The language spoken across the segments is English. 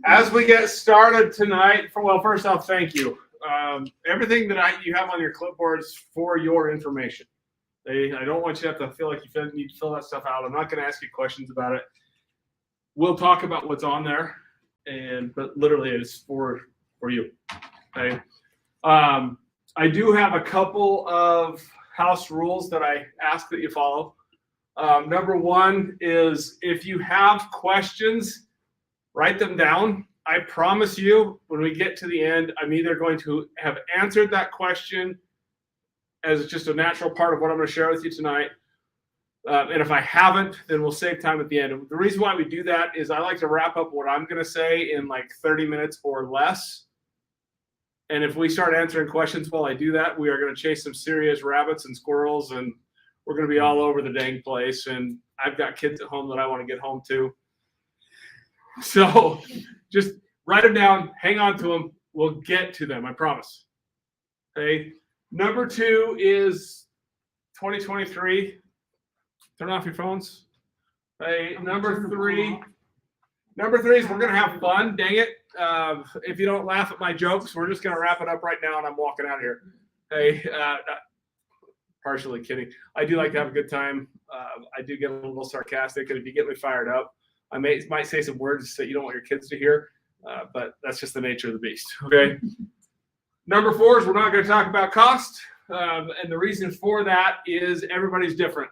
As we get started tonight, first off, thank you. Everything that you have on your clipboards for your information. I don't want you to have to feel like you need to fill that stuff out. I'm not going to ask you questions about it. We'll talk about what's on there, but literally it's for you. Okay. I do have a couple of house rules that I ask that you follow. Number one is if you have questions, write them down. I promise you, when we get to the end, I'm either going to have answered that question as just a natural part of what I'm going to share with you tonight. And if I haven't, then we'll save time at the end. And the reason why we do that is I like to wrap up what I'm going to say in like 30 minutes or less. And if we start answering questions while I do that, we are going to chase some serious rabbits and squirrels, and we're going to be all over the dang place. And I've got kids at home that I want to get home to. So just write them down, hang on to them. We'll get to them, I promise. Okay. Number two is 2023. Turn off your phones. Okay. Number three is we're going to have fun. Dang it. If you don't laugh at my jokes, we're just going to wrap it up right now and I'm walking out of here. Hey, partially kidding. I do like to have a good time. I do get a little sarcastic, and if you get me fired up, I might say some words that you don't want your kids to hear, but that's just the nature of the beast. Okay. Number four is we're not going to talk about cost, and the reason for that is everybody's different.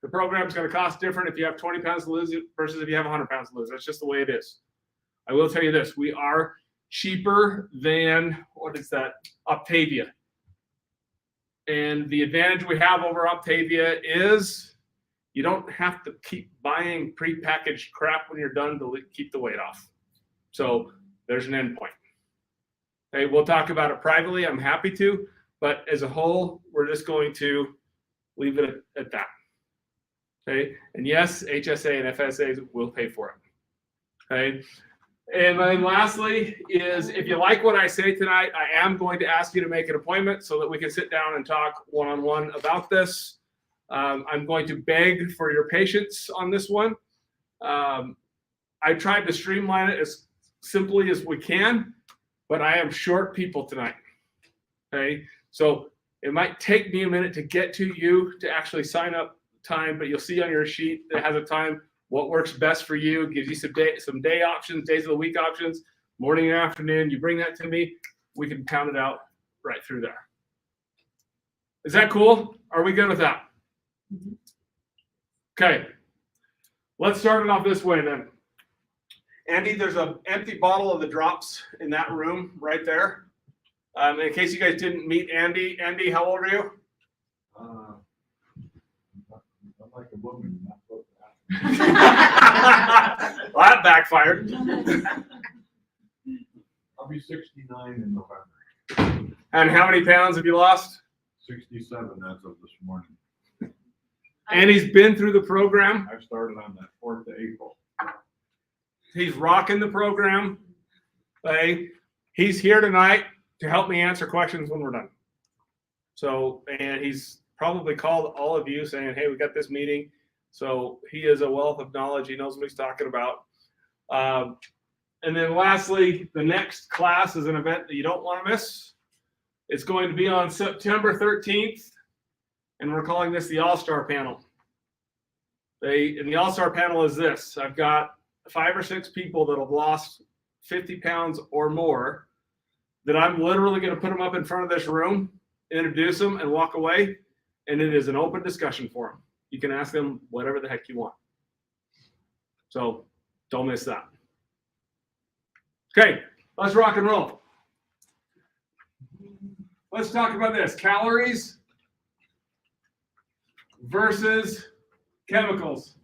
The program is going to cost different if you have 20 pounds to lose versus if you have 100 pounds to lose. That's just the way it is. I will tell you this: we are cheaper than Optavia, and the advantage we have over Optavia is you don't have to keep buying prepackaged crap when you're done to keep the weight off. So there's an end point. Okay, we'll talk about it privately. I'm happy to, but as a whole, we're just going to leave it at that. Okay, and yes, HSA and FSAs will pay for it. Okay, and then lastly is if you like what I say tonight, I am going to ask you to make an appointment so that we can sit down and talk one-on-one about this. I'm going to beg for your patience on this one. I tried to streamline it as simply as we can, but I am short people tonight. Okay, so it might take me a minute to get to you to actually sign up time, but you'll see on your sheet that has a time what works best for you. Gives you some day options, days of the week options, morning and afternoon. You bring that to me, we can count it out right through there. Is that cool? Are we good with that? Okay, let's start it off this way then. Andy, there's an empty bottle of the drops in that room right there. In case you guys didn't meet Andy. Andy, how old are you? I'm like a woman. Well, that backfired. I'll be 69 in November. And how many pounds have you lost? 67 as of this morning. Andy's been through the program. I started on that 4th of April. He's rocking the program. Okay. He's here tonight to help me answer questions when we're done. So, and he's probably called all of you saying, hey, we got this meeting. So he is a wealth of knowledge. He knows what he's talking about. And then lastly, the next class is an event that you don't want to miss. It's going to be on September 13th. And we're calling this the All-Star Panel. And the All-Star Panel is this. I've got 5 or 6 people that have lost 50 pounds or more that I'm literally going to put them up in front of this room, introduce them, and walk away. And it is an open discussion for them. You can ask them whatever the heck you want. So don't miss that. Okay, let's rock and roll. Let's talk about this. Calories versus chemicals.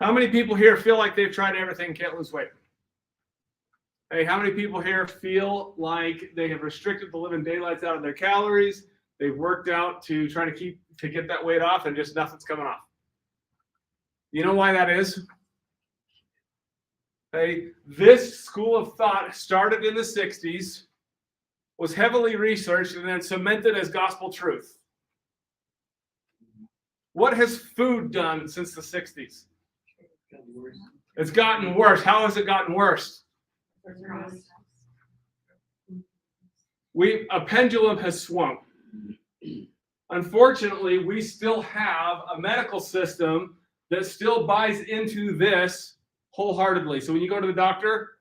How many people here feel like they've tried everything and can't lose weight? Hey, how many people here feel like they have restricted the living daylights out of their calories? They've worked out to try to get that weight off and just nothing's coming off. You know why that is? Hey, this school of thought started in the 60s was heavily researched and then cemented as gospel truth. What has food done since the 60s? It's gotten worse. How has it gotten worse? A pendulum has swung. Unfortunately, we still have a medical system that still buys into this wholeheartedly. So when you go to the doctor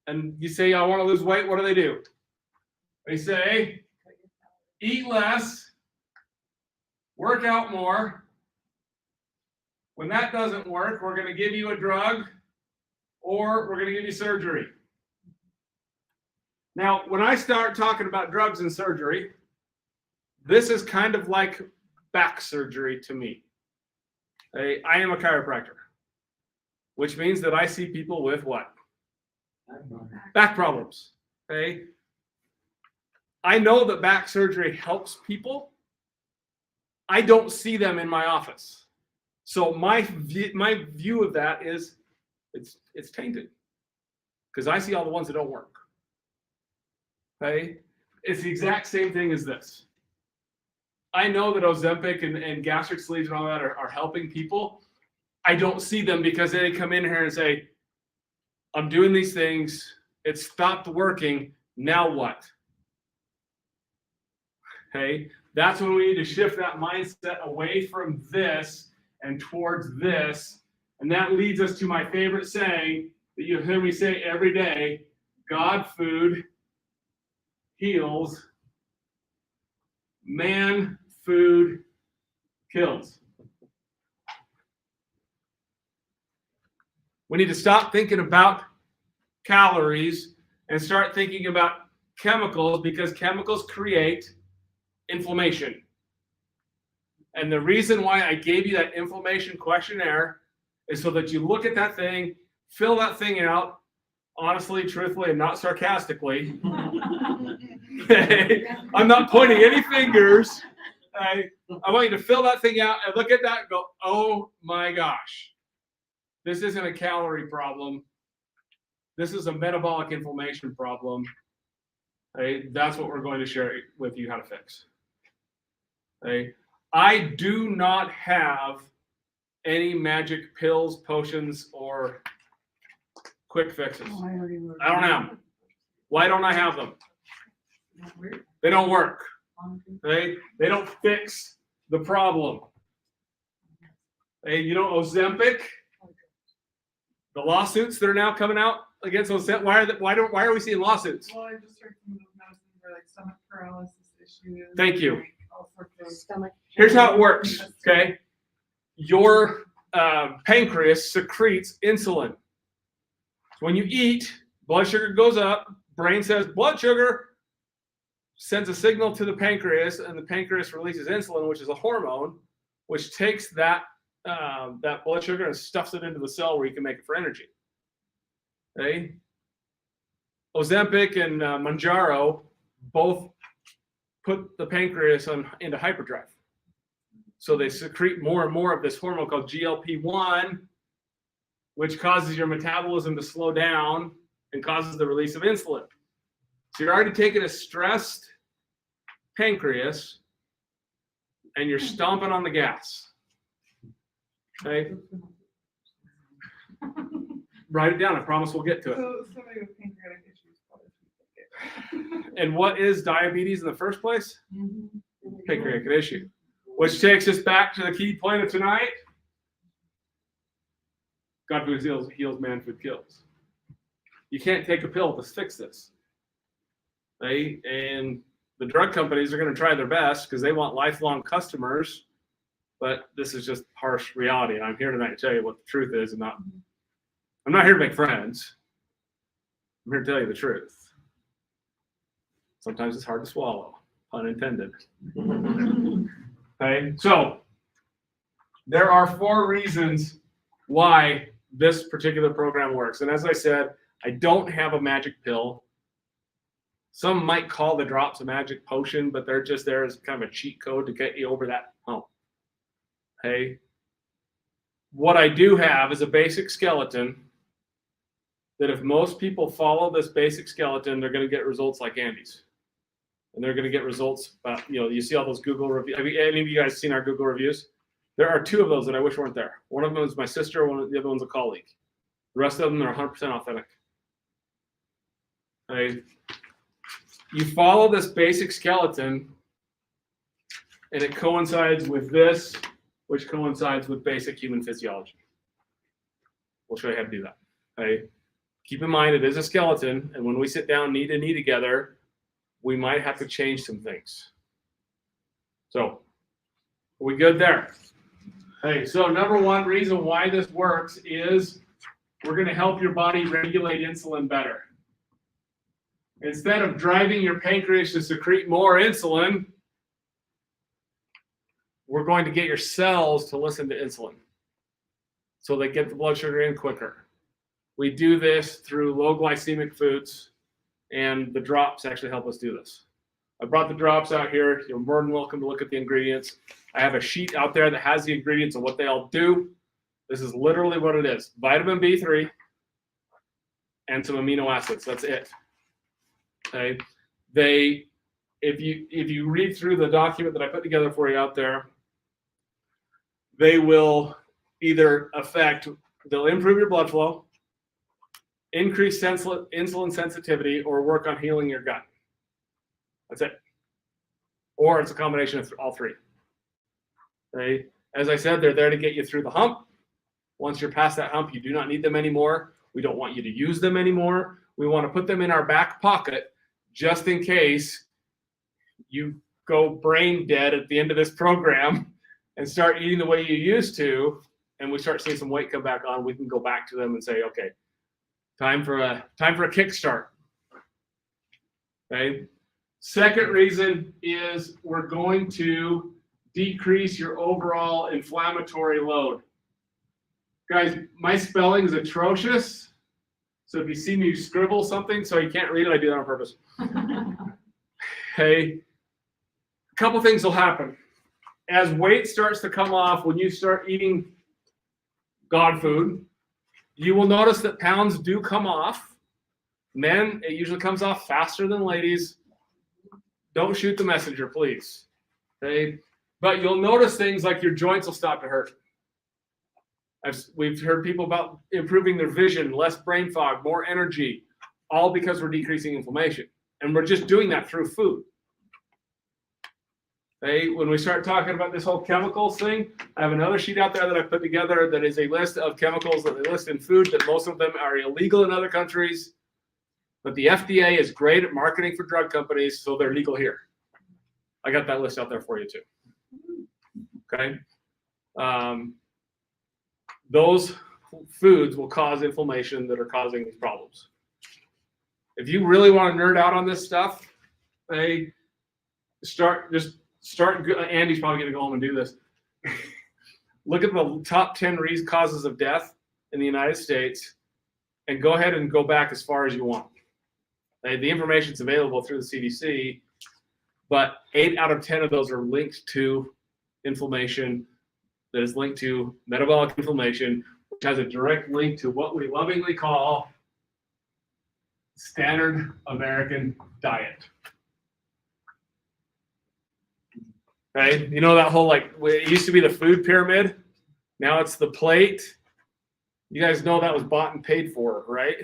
and you say, I want to lose weight, what do? They say, eat less, work out more. When that doesn't work, we're going to give you a drug or we're going to give you surgery. Now, when I start talking about drugs and surgery, this is kind of like back surgery to me. I am a chiropractor, which means that I see people with what? Back problems. Okay? I know that back surgery helps people. I don't see them in my office. So my view of that is it's tainted because I see all the ones that don't work. Okay? It's the exact same thing as this. I know that Ozempic and gastric sleeves and all that are helping people. I don't see them because they come in here and say, I'm doing these things. It stopped working. Now what? Okay? That's when we need to shift that mindset away from this and towards this. And that leads us to my favorite saying that you hear me say every day, God food heals, man food kills. We need to stop thinking about calories and start thinking about chemicals because chemicals create inflammation. And the reason why I gave you that inflammation questionnaire is so that you look at that thing, fill that thing out, honestly, truthfully, and not sarcastically. I'm not pointing any fingers. I want you to fill that thing out and look at that and go, oh my gosh, this isn't a calorie problem. This is a metabolic inflammation problem. That's what we're going to share with you how to fix. I do not have any magic pills, potions, or quick fixes. I don't have them. Why don't I have them? They don't work. They don't fix the problem. Ozempic, the lawsuits that are now coming out against Ozempic, why are we seeing lawsuits? Well, I just heard some of those medicines are like stomach paralysis issues. Thank you. Like all sorts of Stomach. Here's how it works, okay? Your pancreas secretes insulin. When you eat, blood sugar goes up, brain says blood sugar, sends a signal to the pancreas, and the pancreas releases insulin, which is a hormone, which takes that blood sugar and stuffs it into the cell where you can make it for energy. Okay? Ozempic and Mounjaro both put the pancreas into hyperdrive. So they secrete more and more of this hormone called GLP-1, which causes your metabolism to slow down and causes the release of insulin. So you're already taking a stressed pancreas and you're stomping on the gas. Okay? Write it down. I promise we'll get to it. So somebody with pancreatic issues probably should get it. And what is diabetes in the first place? Pancreatic issue. Which takes us back to the key point of tonight. God food heals, man food kills. You can't take a pill to fix this. Right? And the drug companies are going to try their best because they want lifelong customers. But this is just harsh reality. And I'm here tonight to tell you what the truth is. I'm not here to make friends. I'm here to tell you the truth. Sometimes it's hard to swallow, pun intended. Okay, so there are 4 reasons why this particular program works. And as I said, I don't have a magic pill. Some might call the drops a magic potion, but they're just there as kind of a cheat code to get you over that hump. Okay. What I do have is a basic skeleton that if most people follow this basic skeleton, they're going to get results like Andy's. and they're going to get results. You see all those Google reviews. Have any of you guys seen our Google reviews? There are 2 of those that I wish weren't there. One of them is my sister. The other one's a colleague. The rest of them are 100% authentic. Okay. You follow this basic skeleton, and it coincides with this, which coincides with basic human physiology. We'll show you how to do that. Okay. Keep in mind, it is a skeleton, and when we sit down knee to knee together, we might have to change some things. So, are we good there? Hey, so number 1 reason why this works is we're going to help your body regulate insulin better. Instead of driving your pancreas to secrete more insulin, we're going to get your cells to listen to insulin so they get the blood sugar in quicker. We do this through low glycemic foods, and the drops actually help us do this. I brought the drops out here. You're more than welcome to look at the ingredients. I have a sheet out there that has the ingredients and what they all do. This is literally what it is. Vitamin B3 and some amino acids. That's it. Okay. If you read through the document that I put together for you out there, they will either they'll improve your blood flow, increase insulin sensitivity, or work on healing your gut. That's it. Or it's a combination of all 3. Okay. As I said, they're there to get you through the hump. Once you're past that hump, you do not need them anymore. We don't want you to use them anymore. We want to put them in our back pocket just in case you go brain dead at the end of this program and start eating the way you used to, and we start seeing some weight come back on. We can go back to them and say, okay, time for a kickstart. Okay. Second reason is we're going to decrease your overall inflammatory load. Guys, my spelling is atrocious. So if you see me scribble something so you can't read it, I do that on purpose. Okay. A couple things will happen. As weight starts to come off, when you start eating God food, you will notice that pounds do come off. Men, it usually comes off faster than ladies. Don't shoot the messenger, please. Okay? But you'll notice things like your joints will stop to hurt. We've heard people about improving their vision, less brain fog, more energy, all because we're decreasing inflammation. And we're just doing that through food. Okay? When we start talking about this whole chemicals thing, I have another sheet out there that I put together that is a list of chemicals that they list in food, that most of them are illegal in other countries. But the FDA is great at marketing for drug companies, so they're legal here. I got that list out there for you too. Okay? Those foods will cause inflammation that are causing these problems. If you really want to nerd out on this stuff, Andy's probably going to go home and do this. Look at the top 10 causes of death in the United States and go ahead and go back as far as you want. The information is available through the CDC, but 8 out of 10 of those are linked to inflammation that is linked to metabolic inflammation, which has a direct link to what we lovingly call standard American diet. Okay, you know that whole, like, it used to be the food pyramid. Now it's the plate. You guys know that was bought and paid for, right?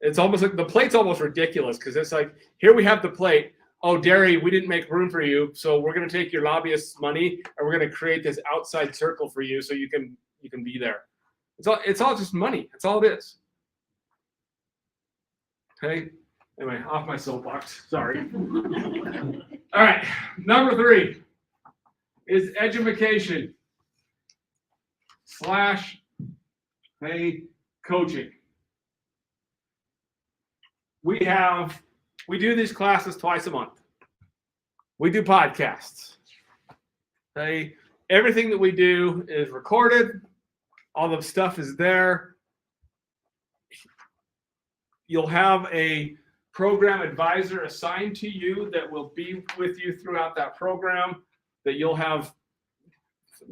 It's almost like the plate's almost ridiculous because it's like, here we have the plate. Oh, dairy, we didn't make room for you, so we're going to take your lobbyists' money and we're going to create this outside circle for you so you can be there. It's all just money. That's all it is. Okay. Anyway, off my soapbox. Sorry. All right. Number 3 is education / coaching. We do these classes twice a month. We do podcasts. Okay. Everything that we do is recorded. All the stuff is there. You'll have a program advisor assigned to you that will be with you throughout that program, that you'll have.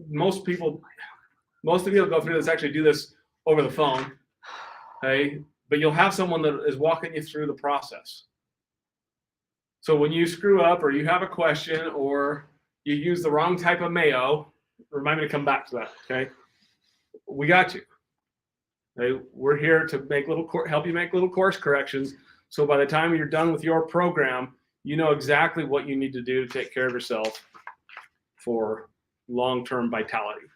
Most of you will go through this, actually do this over the phone. Okay. But you'll have someone that is walking you through the process. So when you screw up or you have a question or you use the wrong type of mayo, remind me to come back to that, okay? We got you. Okay? We're here to make help you make little course corrections. So by the time you're done with your program, you know exactly what you need to do to take care of yourself for long-term vitality.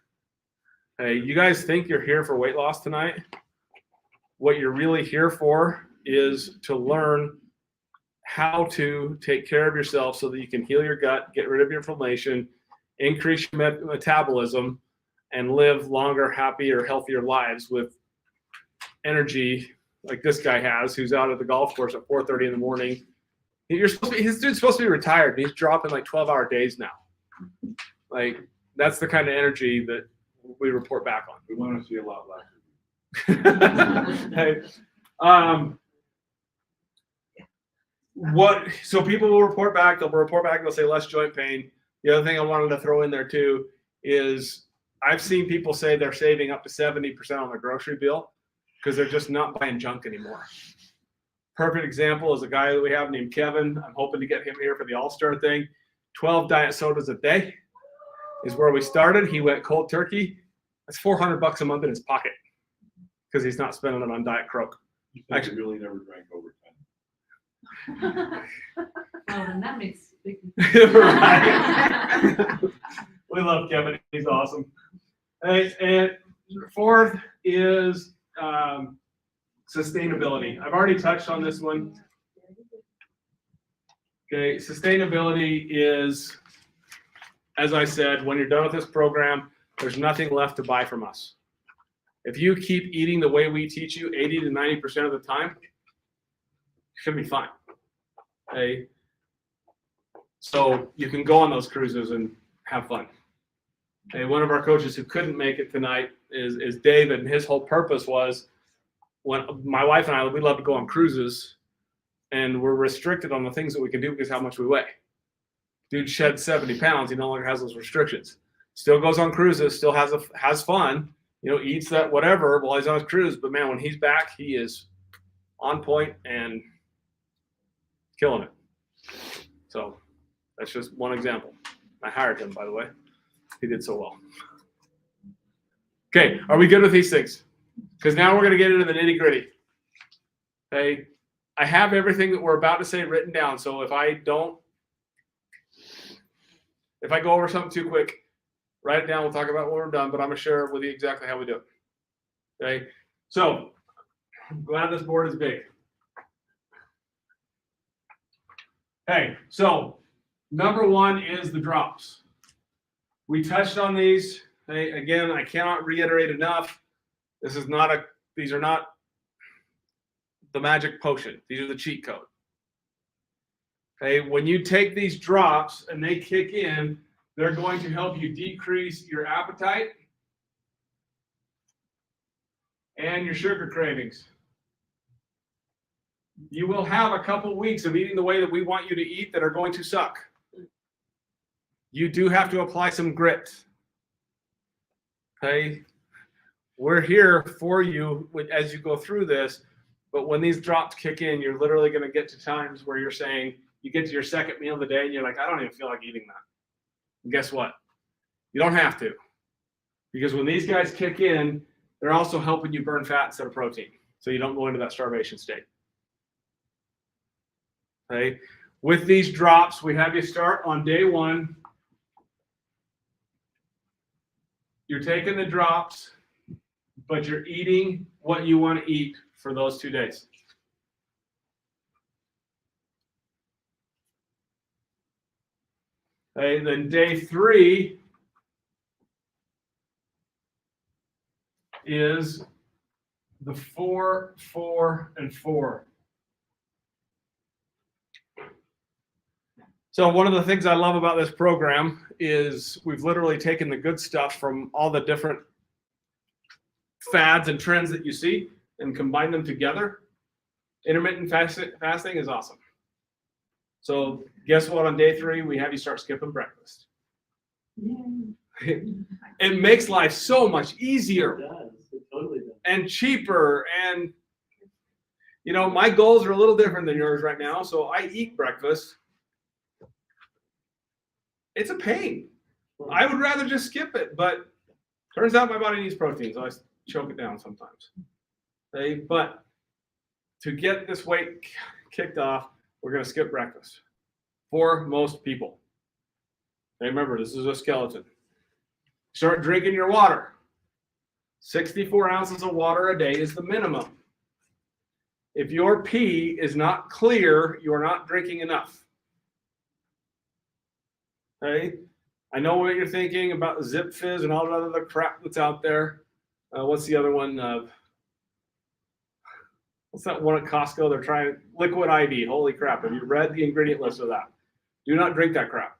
Hey, you guys think you're here for weight loss tonight? What you're really here for is to learn how to take care of yourself so that you can heal your gut, get rid of your inflammation, increase your metabolism, and live longer, happier, healthier lives with energy like this guy has, who's out at the golf course at 4:30 in the morning. This dude's supposed to be retired. He's dropping like 12-hour days now. Like, that's the kind of energy that we report back on. We want to see a lot less. Hey, so people will report back. They'll report back. They'll say less joint pain. The other thing I wanted to throw in there too is I've seen people say they're saving up to 70% on their grocery bill because they're just not buying junk anymore. Perfect example is a guy that we have named Kevin. I'm hoping to get him here for the All-Star thing. 12 diet sodas a day is where we started. He went cold turkey. That's $400 a month in his pocket because he's not spending it on Diet Coke. You think he really never drank over 10. Well, then that makes big. Right. We love Kevin. He's awesome. And fourth is sustainability. I've already touched on this one. Okay, sustainability is, as I said, when you're done with this program, there's nothing left to buy from us. If you keep eating the way we teach you 80 to 90% of the time, you should be fine. Okay? So you can go on those cruises and have fun. Okay, one of our coaches who couldn't make it tonight is David, and his whole purpose was, when my wife and I, we love to go on cruises, and we're restricted on the things that we can do because of how much we weigh. Dude shed 70 pounds. He no longer has those restrictions. Still goes on cruises, still has fun, eats that whatever while he's on his cruise. But man, when he's back, he is on point and killing it. So that's just one example. I hired him, by the way. He did so well. Okay, are we good with these things? Because now we're going to get into the nitty-gritty. Okay, I have everything that we're about to say written down. So if I go over something too quick, write it down. We'll talk about when we're done, but I'm going to share with you exactly how we do it. Okay, so I'm glad this board is big. Okay, so number one is the drops. We touched on these. Okay, again, I cannot reiterate enough. These are not the magic potion. These are the cheat code. Okay, when you take these drops and they kick in, they're going to help you decrease your appetite and your sugar cravings. You will have a couple weeks of eating the way that we want you to eat that are going to suck. You do have to apply some grit. Okay? We're here for you as you go through this, but when these drops kick in, you're literally going to get to times where you're saying, you get to your second meal of the day and you're like, I don't even feel like eating that. And guess what? You don't have to. Because when these guys kick in, they're also helping you burn fat instead of protein. So you don't go into that starvation state. Okay? With these drops, we have you start on day one. You're taking the drops, but you're eating what you want to eat for those 2 days. Okay, then day 3 is the 4, 4, and 4. So one of the things I love about this program is we've literally taken the good stuff from all the different fads and trends that you see and combined them together. Intermittent fasting is awesome. So guess what? On day 3, we have you start skipping breakfast. It makes life so much easier. It does. It totally does. And cheaper. And, my goals are a little different than yours right now. So I eat breakfast, it's a pain. I would rather just skip it, but turns out my body needs protein, so I choke it down sometimes. Okay, but to get this weight kicked off, we're going to skip breakfast for most people. Okay, remember, this is a skeleton. Start drinking your water. 64 ounces of water a day is the minimum. If your pee is not clear, you are not drinking enough. Okay? I know what you're thinking about Zip Fizz and all that other crap that's out there. What's the other one? What's that one at Costco? They're trying Liquid IV. Holy crap. Have you read the ingredient list of that? Do not drink that crap.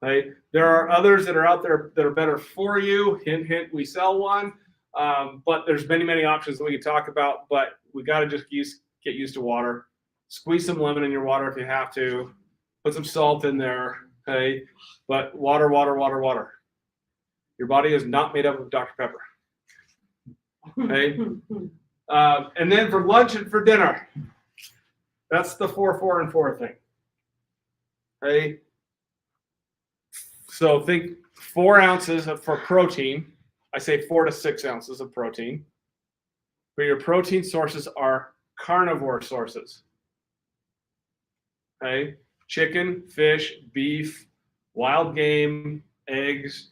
Okay? There are others that are out there that are better for you. Hint, hint, we sell one. But there's many, many options that we can talk about. But we got to just get used to water. Squeeze some lemon in your water if you have to. Put some salt in there. Okay? But water, water, water, water. Your body is not made up of Dr. Pepper. Okay? And then for lunch and for dinner, that's the 4, 4, and 4 thing. Okay? So think 4 ounces for protein. I say 4 to 6 ounces of protein. But your protein sources are carnivore sources. Okay? Chicken, fish, beef, wild game, eggs.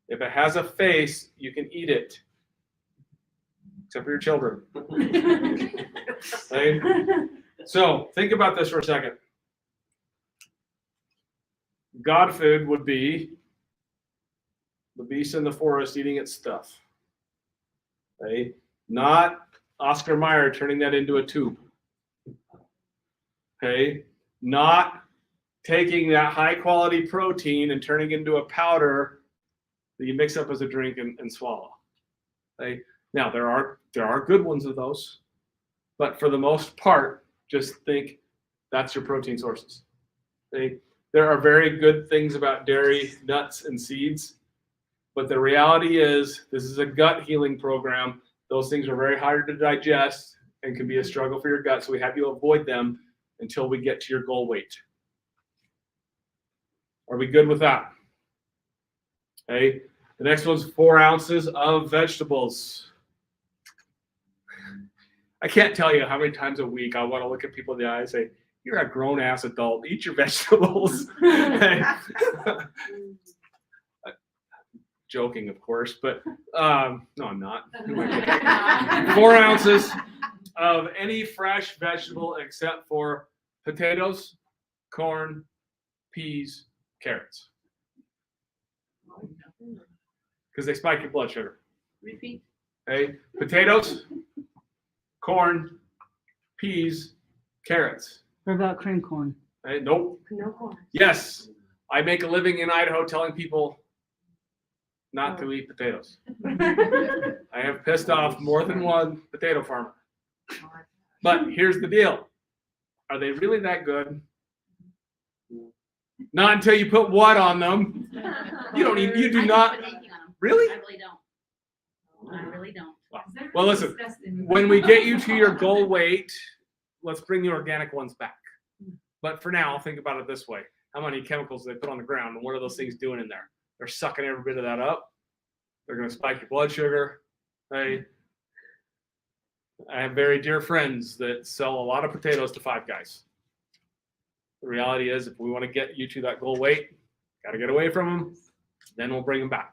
If it has a face, you can eat it. Except for your children. Okay? So think about this for a second. God food would be the beast in the forest eating its stuff. Okay? Not Oscar Mayer turning that into a tube. Okay? Not taking that high quality protein and turning it into a powder that you mix up as a drink and swallow. Okay? Now there are good ones of those, but for the most part, just think that's your protein sources. Okay? There are very good things about dairy, nuts, and seeds, but the reality is this is a gut healing program. Those things are very hard to digest and can be a struggle for your gut, so we have you avoid them until we get to your goal weight. Are we good with that? Okay. The next one's 4 ounces of vegetables. I can't tell you how many times a week I want to look at people in the eye and say, you're a grown-ass adult. Eat your vegetables. Joking, of course, but no, I'm not. 4 ounces of any fresh vegetable except for potatoes, corn, peas, carrots. Because they spike your blood sugar. Repeat. Okay, potatoes, corn, peas, carrots. What about cream corn? Okay, nope. No corn. Yes, I make a living in Idaho telling people not to eat potatoes. I have pissed off more than one potato farmer. But here's the deal. Are they really that good? Not until you put what on them. You don't even, you do I not. don't put anything on them. Really? I really don't. I really don't. Well, listen, when we get you to your goal weight, let's bring the organic ones back. But for now, think about it this way. How many chemicals do they put on the ground, and what are those things doing in there? They're sucking every bit of that up. They're going to spike your blood sugar. Right? I have very dear friends that sell a lot of potatoes to Five Guys. The reality is, if we want to get you to that goal weight, got to get away from them. Then we'll bring them back.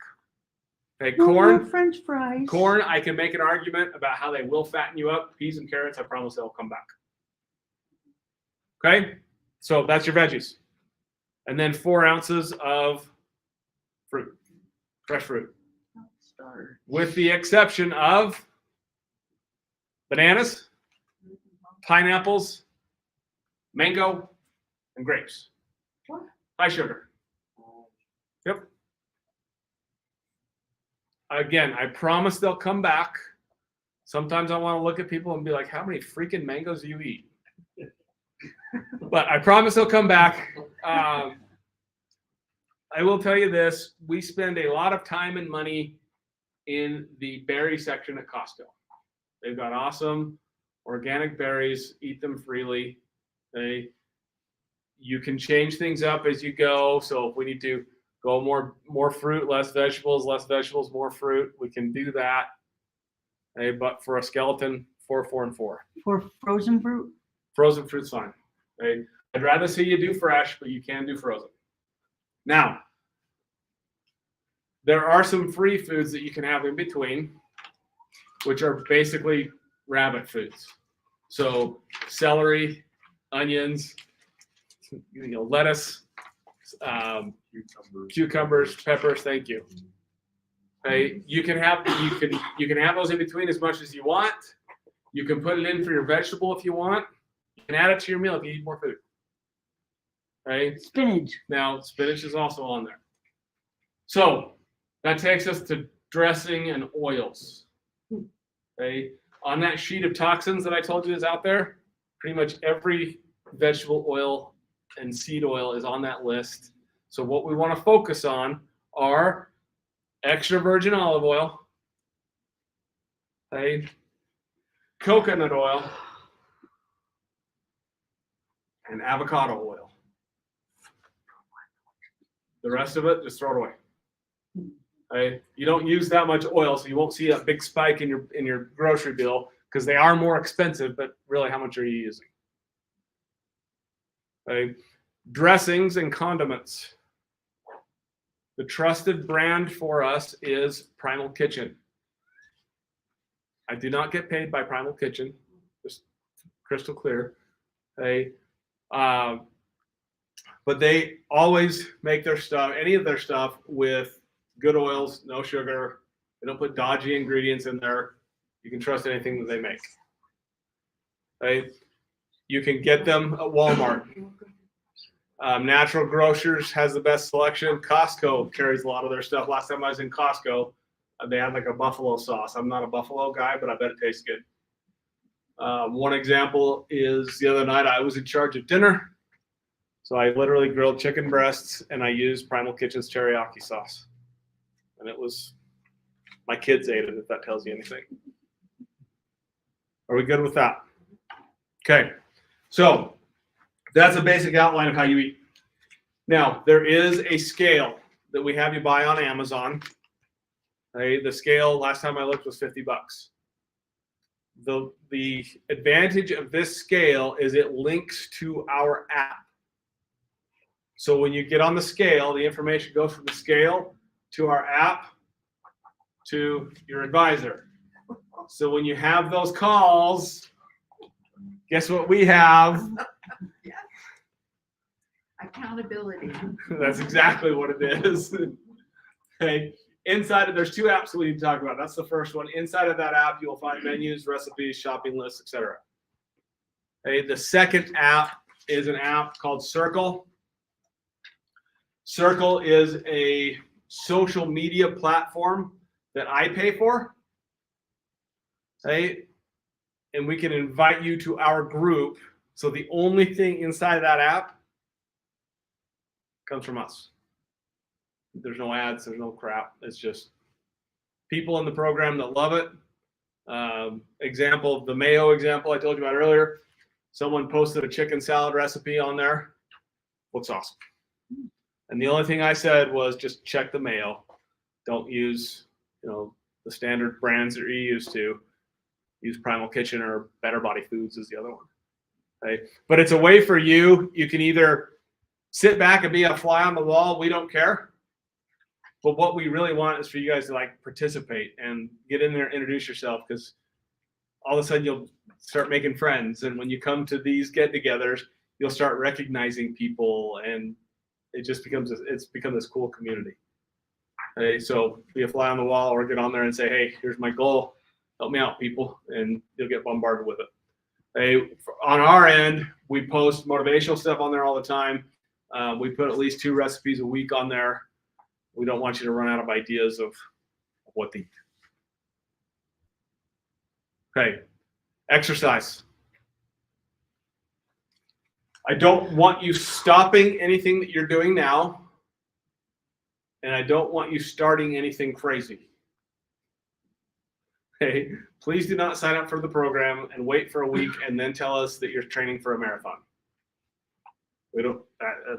Okay, No more corn. French fries. Corn, I can make an argument about how they will fatten you up. Peas and carrots, I promise they'll come back. Okay, so that's your veggies. And then 4 ounces of fruit, fresh fruit. With the exception of bananas, pineapples, mango, and grapes. What? High sugar. Yep. Again, I promise they'll come back. Sometimes I want to look at people and be like, how many freaking mangoes do you eat? But I promise they'll come back. I will tell you this. We spend a lot of time and money in the berry section at Costco. They've got awesome organic berries. Eat them freely. You can change things up as you go. So if we need to go more fruit, less vegetables, more fruit, we can do that. Okay, but for a skeleton, 4, 4, and 4. For frozen fruit? Frozen fruit's fine. Okay? I'd rather see you do fresh, but you can do frozen. Now, there are some free foods that you can have in between, which are basically rabbit foods. So celery, onions, lettuce, cucumbers, peppers. Thank you. Okay, you can have those in between as much as you want. You can put it in for your vegetable if you want. You can add it to your meal if you need more food. Okay. Spinach. Now spinach is also on there. So that takes us to dressing and oils. Okay. On that sheet of toxins that I told you is out there, pretty much every vegetable oil and seed oil is on that list. So what we want to focus on are extra virgin olive oil, okay, coconut oil, and avocado oil. The rest of it, just throw it away. Okay? You don't use that much oil, so you won't see a big spike in your grocery bill because they are more expensive, but really how much are you using? Okay? Dressings and condiments. The trusted brand for us is Primal Kitchen. I do not get paid by Primal Kitchen, just crystal clear. Okay? But they always make their stuff, any of their stuff, with good oils, no sugar. They don't put dodgy ingredients in there. You can trust anything that they make. Okay? You can get them at Walmart. Natural Grocers has the best selection. Costco carries a lot of their stuff. Last time I was in Costco, they had like a buffalo sauce. I'm not a buffalo guy, but I bet it tastes good. One example is the other night I was in charge of dinner. So I literally grilled chicken breasts and I used Primal Kitchen's teriyaki sauce. And it was, my kids ate it, if that tells you anything. Are we good with that? Okay. So that's a basic outline of how you eat. Now, there is a scale that we have you buy on Amazon. Okay, the scale, last time I looked, was $50. The advantage of this scale is it links to our app. So when you get on the scale, the information goes from the scale to our app to your advisor. So when you have those calls, guess what we have? Accountability. That's exactly what it is. Okay. Inside of, there's 2 apps we need to talk about. That's the first one. Inside of that app, you'll find menus, recipes, shopping lists, etc. Okay. The second app is an app called Circle. Circle is a social media platform that I pay for. Okay. And we can invite you to our group. So the only thing inside of that app comes from us. There's no ads, there's no crap. It's just people in the program that love it. Example, the mayo example I told you about earlier. Someone posted a chicken salad recipe on there. Looks awesome. And the only thing I said was just check the mayo. Don't use, the standard brands that you're used to. Use Primal Kitchen or Better Body Foods is the other one. Okay? But it's a way for you. You can either sit back and be a fly on the wall. We don't care. But what we really want is for you guys to participate and get in there, introduce yourself, because all of a sudden you'll start making friends. And when you come to these get-togethers, you'll start recognizing people, and it just becomes this cool community. Okay, so be a fly on the wall or get on there and say, hey, here's my goal. Help me out, people, and you'll get bombarded with it. Okay, on our end, we post motivational stuff on there all the time. We put at least 2 recipes a week on there. We don't want you to run out of ideas of what to eat. Okay, exercise. I don't want you stopping anything that you're doing now, and I don't want you starting anything crazy. Okay, please do not sign up for the program and wait for a week and then tell us that you're training for a marathon. We don't.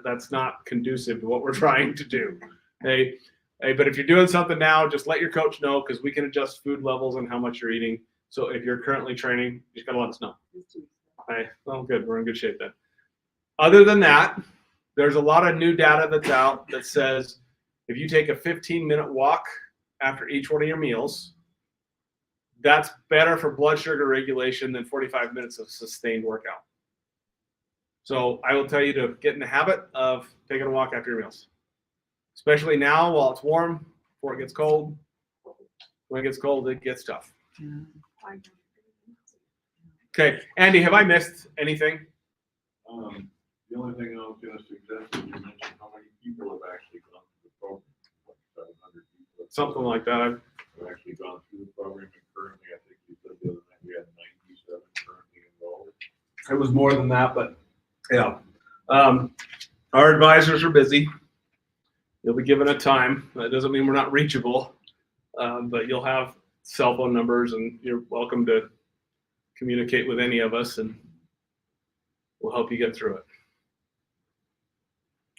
That's not conducive to what we're trying to do. Hey, but if you're doing something now, just let your coach know because we can adjust food levels and how much you're eating. So if you're currently training, you just gotta let us know. Okay. Well, good. We're in good shape then. Other than that, there's a lot of new data that's out that says if you take a 15-minute walk after each one of your meals, that's better for blood sugar regulation than 45 minutes of sustained workout. So I will tell you to get in the habit of taking a walk after your meals, especially now while it's warm, before it gets cold. When it gets cold, it gets tough. Okay, Andy, have I missed anything? The only thing I was gonna suggest is you mentioned how many people have actually gone through the program. Like 700 people. Something like that. Have actually gone through the program, and currently, I think you said the other night we had 97 currently enrolled. It was more than that, but yeah. Our advisors are busy. You'll be given a time. That doesn't mean we're not reachable, but you'll have cell phone numbers, and you're welcome to communicate with any of us, and we'll help you get through it.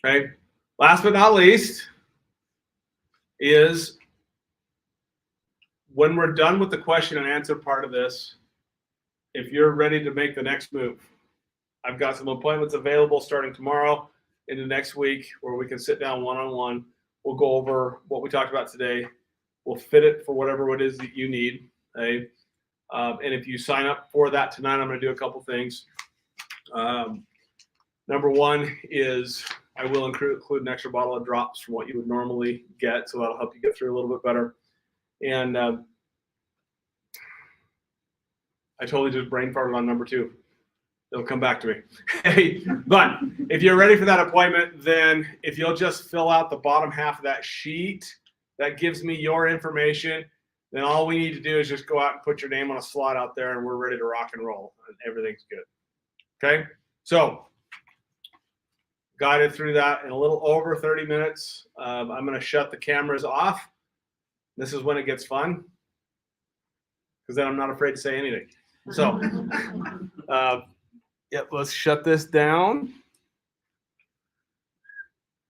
Okay. Last but not least is when we're done with the question and answer part of this, if you're ready to make the next move, I've got some appointments available starting tomorrow into next week where we can sit down one-on-one. We'll go over what we talked about today. We'll fit it for whatever it is that you need. Okay? And if you sign up for that tonight, I'm going to do a couple things. Number one is I will include an extra bottle of drops from what you would normally get, so that'll help you get through a little bit better. And I totally just brain farted on number two. It'll come back to me. Hey, but if you're ready for that appointment, then if you'll just fill out the bottom half of that sheet that gives me your information, then all we need to do is just go out and put your name on a slot out there, and we're ready to rock and roll, and everything's good. Okay? So, guided through that in a little over 30 minutes. I'm going to shut the cameras off. This is when it gets fun, because then I'm not afraid to say anything. So, let's shut this down.